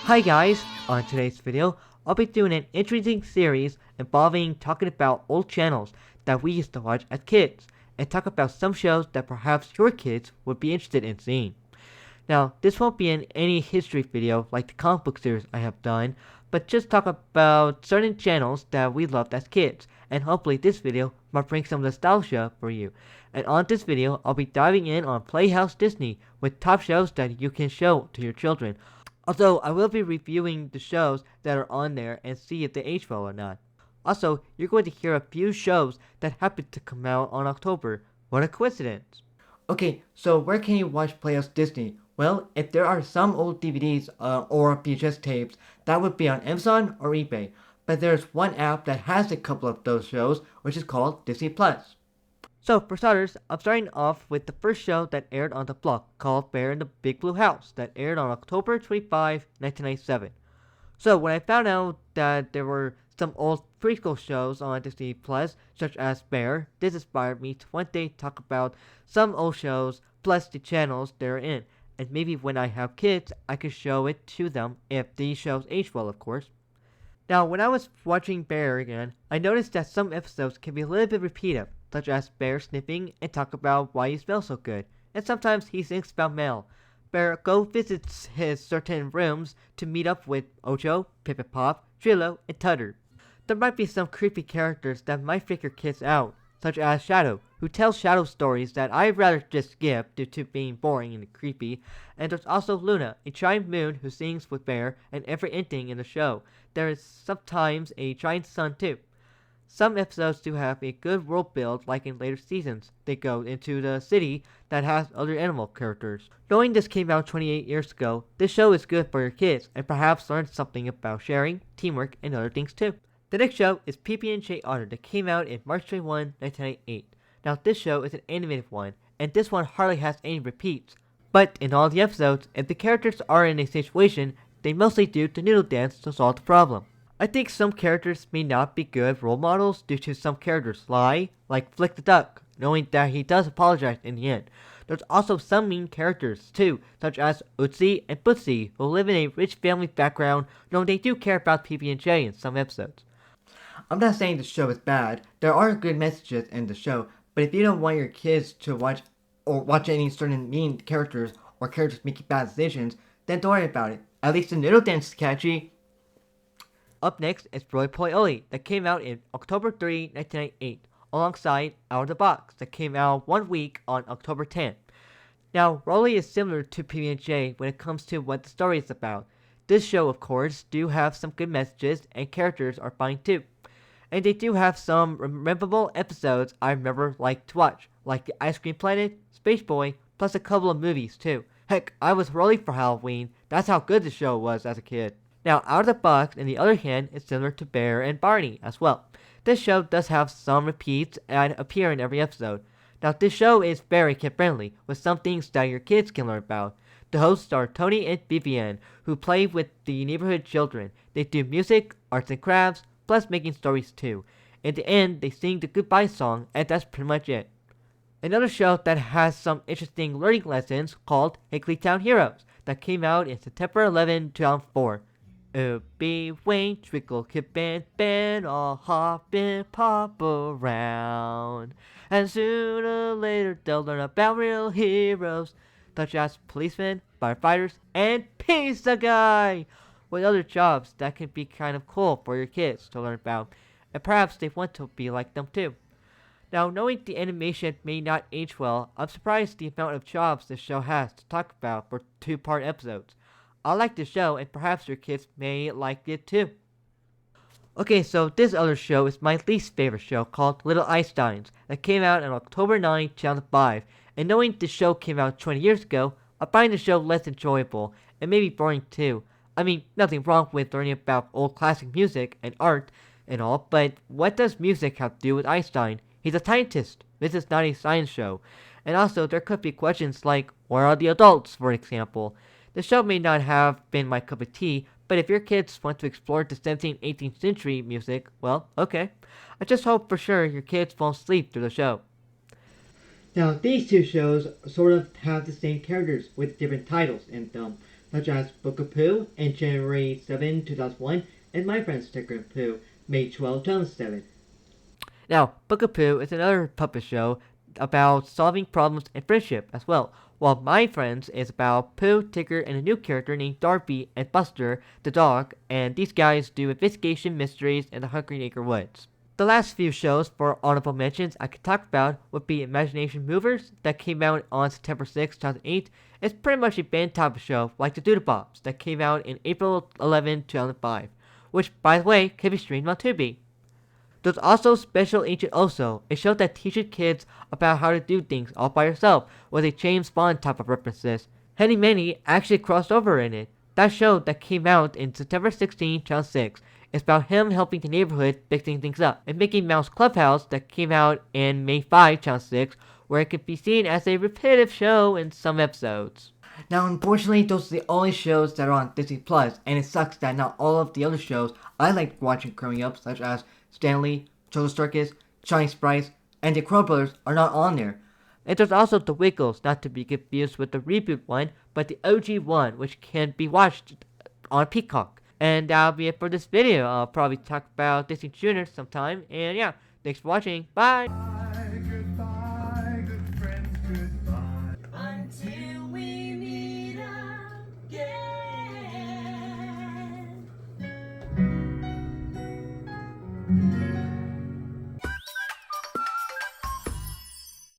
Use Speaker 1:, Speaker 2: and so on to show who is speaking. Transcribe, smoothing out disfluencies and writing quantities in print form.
Speaker 1: Hi guys! On today's video, I'll be doing an interesting series involving talking about old channels that we used to watch as kids, and talk about some shows that perhaps your kids would be interested in seeing. Now, this won't be any history video like the comic book series I have done, but just talk about certain channels that we loved as kids, and hopefully this video might bring some nostalgia for you. And on this video, I'll be diving in on Playhouse Disney with top shows that you can show to your children. Although I will be reviewing the shows that are on there and see if they age well or not. Also, you're going to hear a few shows that happened to come out on October. What a coincidence! Okay, so where can you watch Playhouse Disney? Well, if there are some old DVDs or VHS tapes, that would be on Amazon or eBay. But there's one app that has a couple of those shows, which is called Disney Plus. So, for starters, I'm starting off with the first show that aired on the block, called Bear in the Big Blue House, that aired on October 25, 1997. So, when I found out that there were some old preschool shows on Disney Plus, such as Bear, this inspired me to one day talk about some old shows plus the channels they're in, and maybe when I have kids, I could show it to them if these shows age well, of course. Now, when I was watching Bear again, I noticed that some episodes can be a little bit repetitive, such as Bear sniffing and talk about why he smells so good, and sometimes he thinks about Mel. Bear go visits his certain rooms to meet up with Ocho, Pip Pop, Trillo, and Tutter. There might be some creepy characters that might freak your kids out, such as Shadow, who tells Shadow stories that I'd rather just skip due to being boring and creepy, and there's also Luna, a giant moon who sings with Bear and every ending in the show. There is sometimes a giant sun too. Some episodes do have a good world build like in later seasons. They go into the city that has other animal characters. Knowing this came out 28 years ago, this show is good for your kids and perhaps learn something about sharing, teamwork, and other things too. The next show is PB&J Otter that came out in March 21, 1998. Now this show is an animated one, and this one hardly has any repeats. But in all the episodes, if the characters are in a situation, they mostly do the noodle dance to solve the problem. I think some characters may not be good role models due to some characters lie, like Flick the Duck, knowing that he does apologize in the end. There's also some mean characters too, such as Utsi and Bootsy, who live in a rich family background, knowing they do care about PB&J in some episodes. I'm not saying the show is bad. There are good messages in the show, but if you don't want your kids to watch any certain mean characters or characters making bad decisions, then don't worry about it. At least the noodle dance is catchy. Up next is Roy Poi Oli that came out in October 3, 1998, alongside Out of the Box that came out 1 week on October 10. Now, Rolly is similar to PB&J when it comes to what the story is about. This show, of course, do have some good messages and characters are fine too. And they do have some memorable episodes I remember like to watch, like the Ice Cream Planet, Space Boy, plus a couple of movies too. Heck, I was Rolly for Halloween. That's how good the show was as a kid. Now, Out of the Box, on the other hand, is similar to Bear and Barney as well. This show does have some repeats and appear in every episode. Now, this show is very kid-friendly, with some things that your kids can learn about. The hosts are Tony and Vivian, who play with the neighborhood children. They do music, arts and crafts, plus making stories too. In the end, they sing the goodbye song, and that's pretty much it. Another show that has some interesting learning lessons called Higglytown Heroes that came out in September 11, 2004. Be Wayne, Twinkle, Kip, and Ben all hop and pop around. And sooner or later they'll learn about real heroes, such as policemen, firefighters, and pizza guy, with other jobs that can be kind of cool for your kids to learn about, and perhaps they want to be like them too. Now, knowing the animation may not age well, I'm surprised the amount of jobs this show has to talk about for two-part episodes. I like the show, and perhaps your kids may like it too. Okay, so this other show is my least favorite show called Little Einsteins that came out on October 9, 2005, and knowing the show came out 20 years ago, I find the show less enjoyable and maybe boring too. I mean, nothing wrong with learning about old classic music and art and all, but what does music have to do with Einstein? He's a scientist. This is not a science show. And also, there could be questions like, where are the adults, for example? The show may not have been my cup of tea, but if your kids want to explore the 17th, 18th century music, well, okay. I just hope for sure your kids won't sleep through the show. Now, these two shows sort of have the same characters with different titles in them. such as Book of Pooh and January 7, 2001, and My Friend's Sticker of Pooh, May 12, 2007. Now, Book of Pooh is another puppet show about solving problems and friendship as well, while My Friends is about Pooh, Tigger, and a new character named Darby and Buster, the dog, and these guys do investigation mysteries in the Hungry Acre Woods. The last few shows for honorable mentions I could talk about would be Imagination Movers, that came out on September 6, 2008. It's pretty much a band type of show, like the Doodlebobs, that came out in April 11, 2005, which, by the way, can be streamed on Tubi. There's also Special Agent Oso, a show that teaches kids about how to do things all by yourself, with a James Bond type of references. Henny Manny actually crossed over in it. That show that came out in September 16, 2006 is about him helping the neighborhood fixing things up. And Mickey Mouse Clubhouse that came out in May 5, 2006, where it could be seen as a repetitive show in some episodes. Now, unfortunately, those are the only shows that are on Disney Plus, and it sucks that not all of the other shows I liked watching growing up, such as Stanley, Turtle Circus, Shiny Sprites, and the Crow Brothers, are not on there. And there's also The Wiggles, not to be confused with the reboot one, but the OG one, which can be watched on Peacock. And that'll be it for this video. I'll probably talk about Disney Junior sometime, and yeah, thanks for watching. Bye!